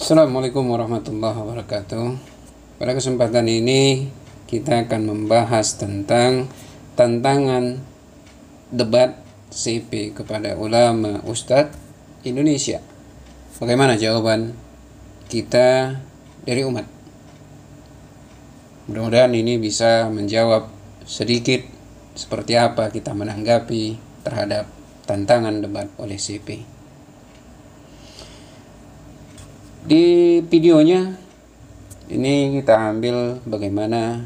Assalamualaikum warahmatullahi wabarakatuh. Pada kesempatan ini kita akan membahas tentang tantangan debat CP kepada ulama ustadz Indonesia. Bagaimana jawaban kita dari umat? Mudah-mudahan ini bisa menjawab sedikit seperti apa kita menanggapi terhadap tantangan debat oleh CP. Di videonya ini kita ambil bagaimana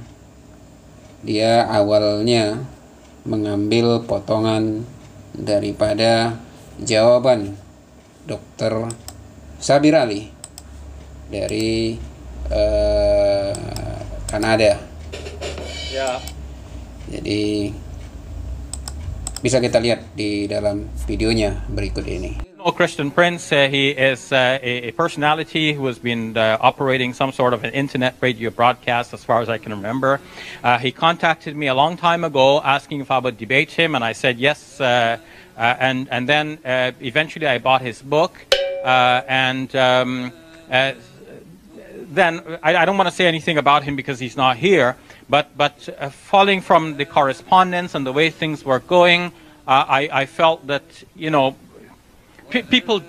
dia awalnya mengambil potongan daripada jawaban Dr. Sabir Ali dari Kanada. Ya. Jadi bisa kita lihat di dalam videonya berikut ini. Christian Prince, he is a personality who has been operating some sort of an internet radio broadcast as far as I can remember. He contacted me a long time ago asking if I would debate him, and I said yes. And then eventually I bought his book, and then I don't want to say anything about him because he's not here. But following from the correspondence and the way things were going, I felt that, you know, people,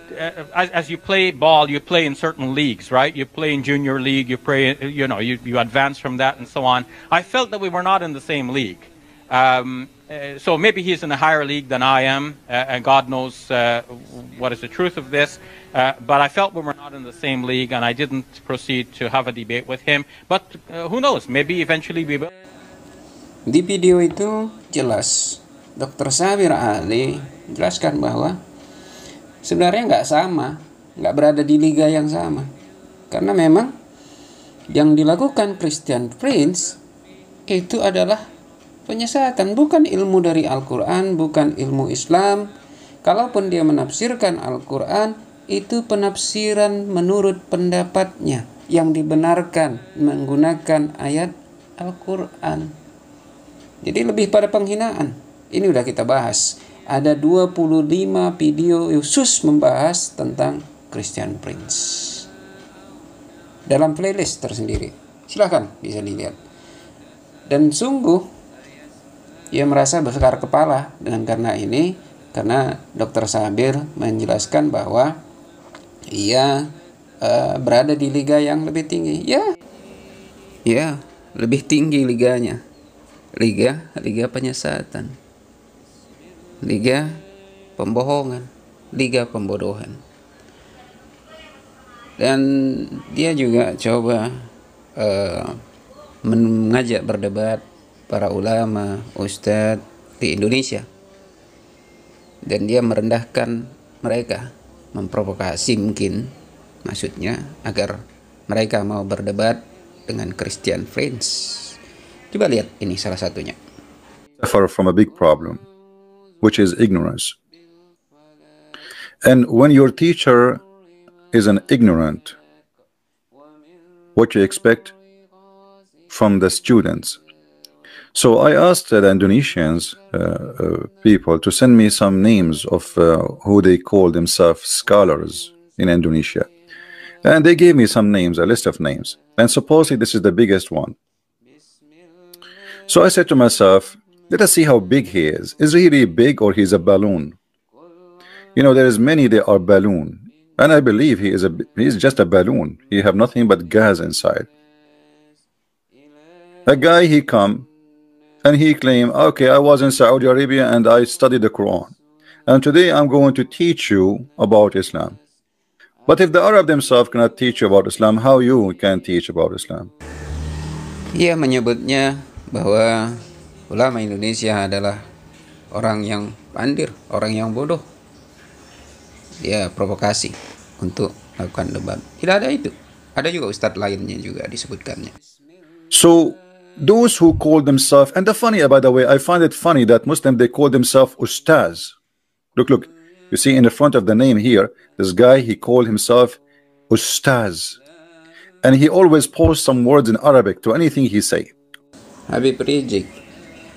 as you play ball, you play in certain leagues, right? You play in junior league, you play, you advance from that and so on. I felt that we were not in the same league. So maybe he's in a higher league than I am, and God knows what is the truth of this. But I felt we were not in the same league, and I didn't proceed to have a debate with him. But who knows? Maybe eventually we will. Di video itu jelas Dr. Sabir Ali jelaskan bahwa sebenarnya nggak berada di liga yang sama. Karena memang yang dilakukan Christian Prince itu adalah penyesatan, bukan ilmu dari Al-Quran, bukan ilmu Islam. Kalaupun dia menafsirkan Al-Quran, itu penafsiran menurut pendapatnya yang dibenarkan menggunakan ayat Al-Quran. Jadi lebih pada penghinaan. Ini udah kita bahas. Ada 25 video khusus membahas tentang Christian Prince dalam playlist tersendiri. Silahkan bisa dilihat. Dan sungguh ia merasa besar kepala karena Dr. Sabir menjelaskan bahwa ia berada di liga yang lebih tinggi. Ya, lebih tinggi liganya. Liga penyesatan. Liga pembohongan, liga pembodohan. Dan dia juga coba mengajak berdebat para ulama, ustadz di Indonesia. Dan dia merendahkan mereka, memprovokasi mungkin maksudnya agar mereka mau berdebat dengan Christian Prince. Coba lihat ini salah satunya. Suffer from a big problem, which is ignorance. And when your teacher is an ignorant, what you expect from the students? So I asked the Indonesians people to send me some names of who they call themselves scholars in Indonesia. And they gave me some names, a list of names. And supposedly this is the biggest one. So I said to myself, let us see how big he is. Is he really big or he's a balloon? You know, there is many that are balloon. And I believe he's just a balloon. He have nothing but gas inside. A guy, he come and he claim, okay, I was in Saudi Arabia and I studied the Quran. And today I'm going to teach you about Islam. But if the Arab themselves cannot teach you about Islam, how you can teach about Islam? Ia menyebutnya bahwa ulama Indonesia adalah orang yang pandir, orang yang bodoh. Dia provokasi untuk melakukan debat. Tidak ada itu. Ada juga ustadz lainnya juga disebutkannya. So those who call themselves, and the funny, by the way, I find it funny that Muslims, they call themselves ustaz. Look, you see in the front of the name here, this guy, he called himself ustaz. And he always posts some words in Arabic to anything he say. Habib Rizik,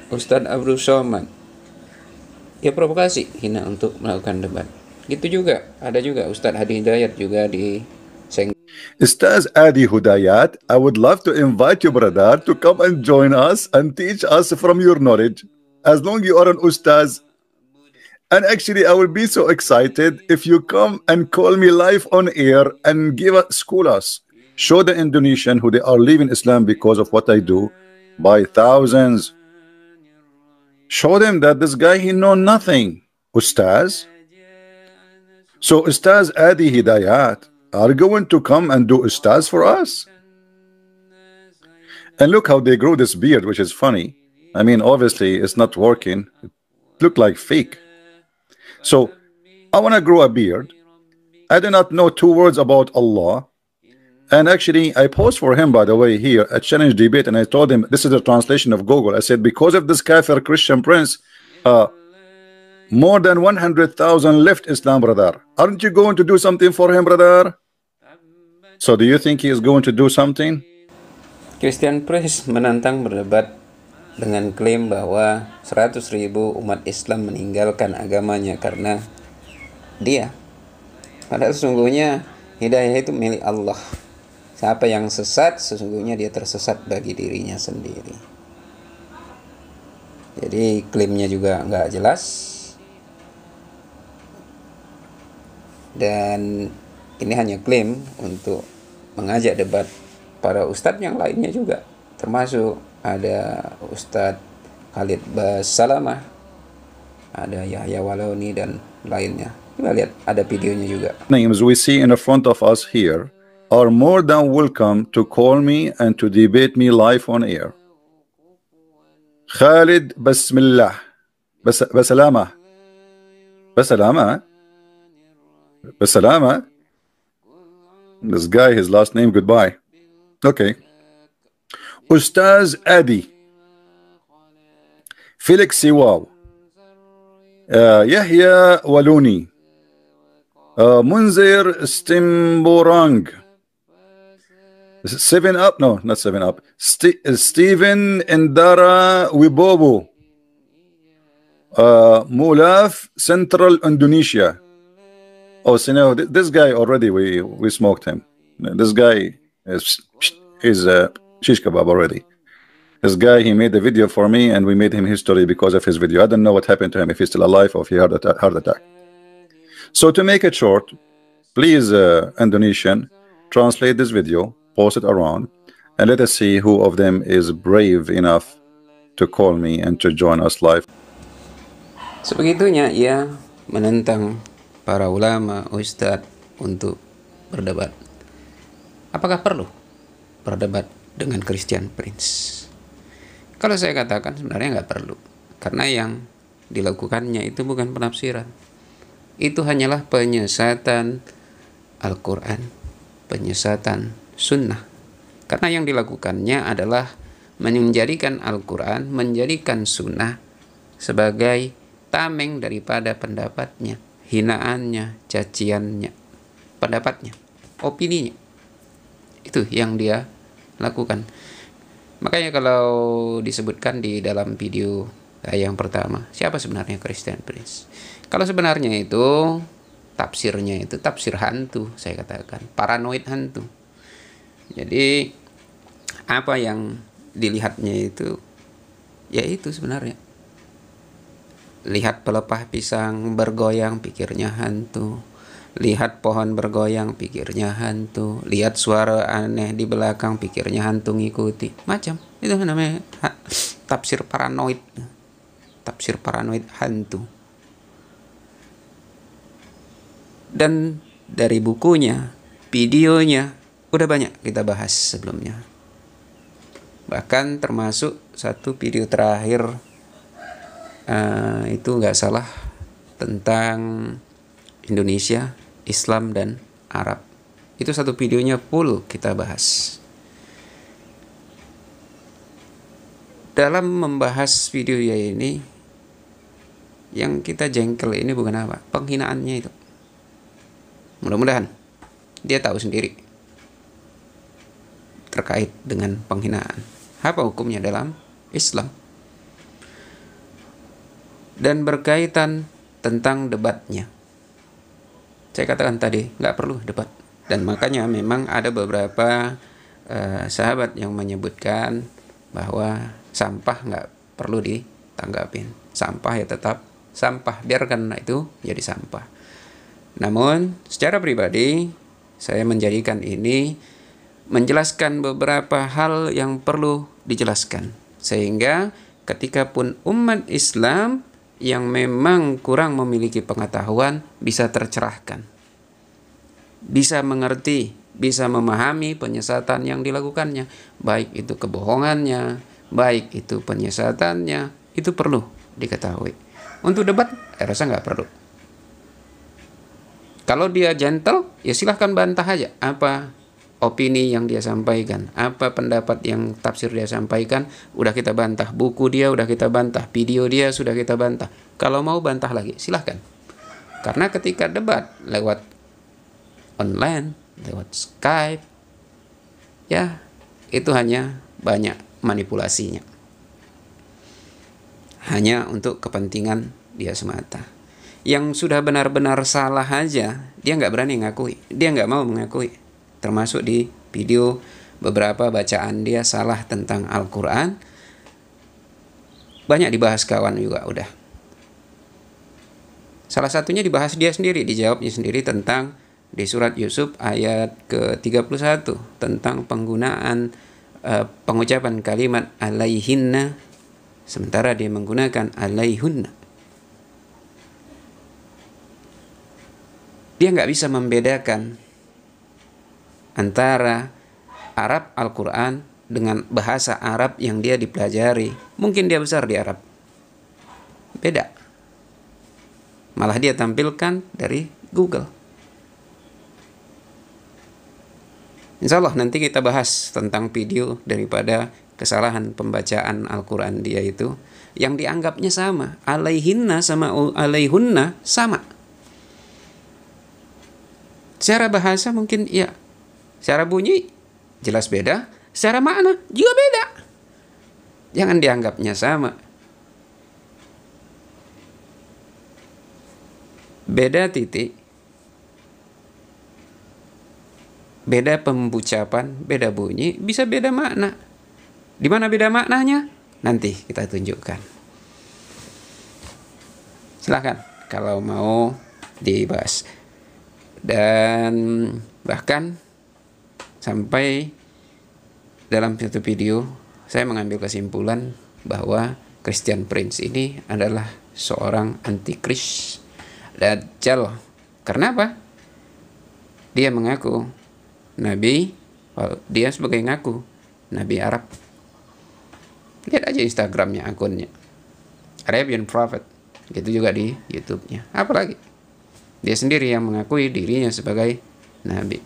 Ustadz Abdul Somad, ya provokasi, hina untuk melakukan debat. Gitu juga, ada juga Ustadz Hadi Hidayat juga di Ustaz Adi Hudayat, I would love to invite you, brother, to come and join us and teach us from your knowledge. As long you are an Ustaz. And actually, I will be so excited if you come and call me live on air and school us. Show the Indonesian who they are leaving Islam because of what I do by thousands. Show them that this guy, he know nothing. Ustaz. So Ustaz Adi Hidayat are going to come and do Ustaz for us. And look how they grow this beard, which is funny. I mean, obviously, it's not working. It look like fake. So I want to grow a beard. I do not know 2 words about Allah. And actually, I posed for him, by the way, here at Challenge Debate, and I told him, this is a translation of Google. I said, because of this Kafir Christian prince, more than 100,000 left Islam, brother. Aren't you going to do something for him, brother? So do you think he is going to do something? Christian Prince menantang berdebat dengan klaim bahwa 100.000 umat Islam meninggalkan agamanya karena dia. Padahal sesungguhnya hidayah itu milik Allah. Siapa yang sesat, sesungguhnya dia tersesat bagi dirinya sendiri. Jadi klaimnya juga nggak jelas. Dan ini hanya klaim untuk mengajak debat para ustadz yang lainnya juga. Termasuk ada Ustadz Khalid Basalamah, ada Yahya Walauni dan lainnya. Kita lihat ada videonya juga. Names we see in the front of us here are more than welcome to call me and to debate me live on air. Khalid Basmillah Basalamah Basalamah Basalamah. This guy, his last name, goodbye. Okay. Ustaz Adi, Felix Siwaw, Yahya Waluni, Munzir Stimborang, 7up, no, not 7up, Stephen Indara Wibobo, Mulaf, Central Indonesia. Oh, so no, this guy already, we smoked him. This guy is shish kebab already. This guy, he made the video for me and we made him history because of his video. I don't know what happened to him, if he's still alive or if he had a heart attack. So to make it short, please, Indonesian, translate this video, post it around, and let us see who of them is brave enough to call me and to join us live. Sebegitunya ia menentang para ulama, ustadz untuk berdebat. Apakah perlu berdebat dengan Christian Prince? Kalau saya katakan sebenarnya nggak perlu, karena yang dilakukannya itu bukan penafsiran, itu hanyalah penyesatan Al-Quran, penyesatan Sunnah. Karena yang dilakukannya adalah menjadikan Al-Quran, menjadikan Sunnah sebagai tameng daripada pendapatnya, hinaannya, caciannya, pendapatnya, opininya. Itu yang dia lakukan. Makanya kalau disebutkan di dalam video yang pertama, siapa sebenarnya Christian Prince? Kalau sebenarnya itu tafsirnya itu tafsir hantu, saya katakan paranoid hantu. Jadi apa yang dilihatnya itu, ya itu sebenarnya. Lihat pelepah pisang bergoyang, pikirnya hantu. Lihat pohon bergoyang, pikirnya hantu. Lihat suara aneh di belakang, pikirnya hantu ngikuti. Macam itu namanya tafsir paranoid. Tafsir paranoid hantu. Dan dari bukunya, videonya, udah banyak kita bahas sebelumnya. Bahkan termasuk satu video terakhir, itu nggak salah, tentang Indonesia, Islam dan Arab. Itu satu videonya full kita bahas. Dalam membahas video ya ini, yang kita jengkel ini bukan apa, penghinaannya itu. Mudah-mudahan dia tahu sendiri terkait dengan penghinaan. Apa hukumnya dalam Islam? Dan berkaitan tentang debatnya. Saya katakan tadi, nggak perlu debat. Dan makanya memang ada beberapa sahabat yang menyebutkan bahwa sampah nggak perlu ditanggapin. Sampah ya tetap sampah, biarkan itu jadi sampah. Namun secara pribadi saya menjadikan ini menjelaskan beberapa hal yang perlu dijelaskan, sehingga ketika pun umat Islam yang memang kurang memiliki pengetahuan bisa tercerahkan, bisa mengerti, bisa memahami penyesatan yang dilakukannya, baik itu kebohongannya, baik itu penyesatannya, itu perlu diketahui. Untuk debat, saya rasa nggak perlu. Kalau dia gentle, ya silahkan bantah aja apa opini yang dia sampaikan, apa pendapat yang tafsir dia sampaikan, udah kita bantah. Buku dia udah kita bantah, video dia sudah kita bantah. Kalau mau bantah lagi, silahkan. Karena ketika debat lewat online, lewat Skype, ya itu hanya banyak manipulasinya. Hanya untuk kepentingan dia semata. Yang sudah benar-benar salah aja, dia nggak berani ngakui. Dia nggak mau mengakui. Termasuk di video beberapa bacaan dia salah tentang Al-Quran. Banyak dibahas kawan juga udah. Salah satunya dibahas dia sendiri, dijawabnya sendiri tentang di surat Yusuf ayat ke-31 tentang penggunaan pengucapan kalimat alaihinna sementara dia menggunakan alaihunna. Dia nggak bisa membedakan antara Arab Al-Quran dengan bahasa Arab yang dia dipelajari. Mungkin dia besar di Arab, beda. Malah dia tampilkan dari Google. Insya Allah nanti kita bahas tentang video daripada kesalahan pembacaan Al-Quran dia itu yang dianggapnya sama. Alaihinna sama alaihunna sama. Secara bahasa mungkin ya, secara bunyi jelas beda, secara makna juga beda. Jangan dianggapnya sama. Beda titik, beda pembucapan, beda bunyi, bisa beda makna. Di mana beda maknanya? Nanti kita tunjukkan. Silakan kalau mau dibahas. Dan bahkan sampai dalam satu video saya mengambil kesimpulan bahwa Christian Prince ini adalah seorang antikris, Dajjal. Karena apa? Dia mengaku Nabi, dia sebagai ngaku Nabi Arab. Lihat aja Instagramnya, akunnya Arabian Prophet, gitu juga di YouTube-nya. Apalagi dia sendiri yang mengakui dirinya sebagai Nabi.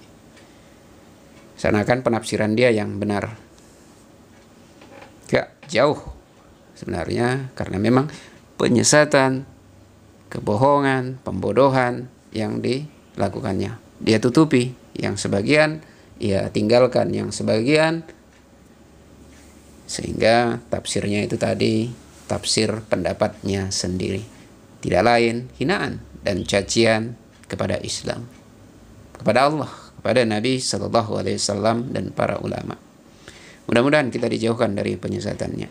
Seakan penafsiran dia yang benar. Gak jauh sebenarnya, karena memang penyesatan, kebohongan, pembodohan yang dilakukannya. Dia tutupi yang sebagian, ia tinggalkan yang sebagian, sehingga tafsirnya itu tadi tafsir pendapatnya sendiri. Tidak lain hinaan dan cacian kepada Islam, kepada Allah, kepada Nabi SAW dan para ulama. Mudah-mudahan kita dijauhkan dari penyesatannya.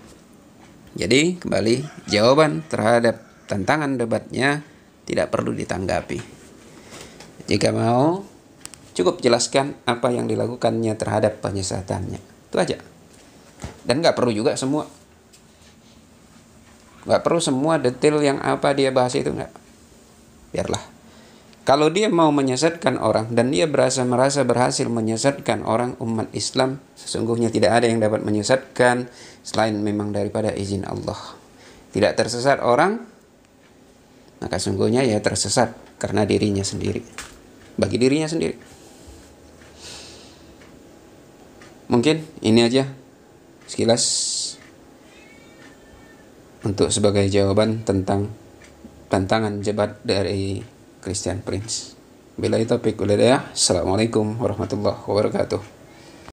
Jadi kembali, jawaban terhadap tantangan debatnya tidak perlu ditanggapi. Jika mau, cukup jelaskan apa yang dilakukannya terhadap penyesatannya. Itu aja. Dan nggak perlu juga semua. Nggak perlu semua detail yang apa dia bahas itu, nggak. Biarlah. Kalau dia mau menyesatkan orang dan dia merasa berhasil menyesatkan orang umat Islam, sesungguhnya tidak ada yang dapat menyesatkan selain memang daripada izin Allah. Tidak tersesat orang, maka sungguhnya ya tersesat karena dirinya sendiri. Bagi dirinya sendiri. Mungkin ini aja sekilas untuk sebagai jawaban tentang tantangan debat dari Christian Prince. Billahi taufiq wal hidayah. Assalamualaikum warahmatullahi wabarakatuh.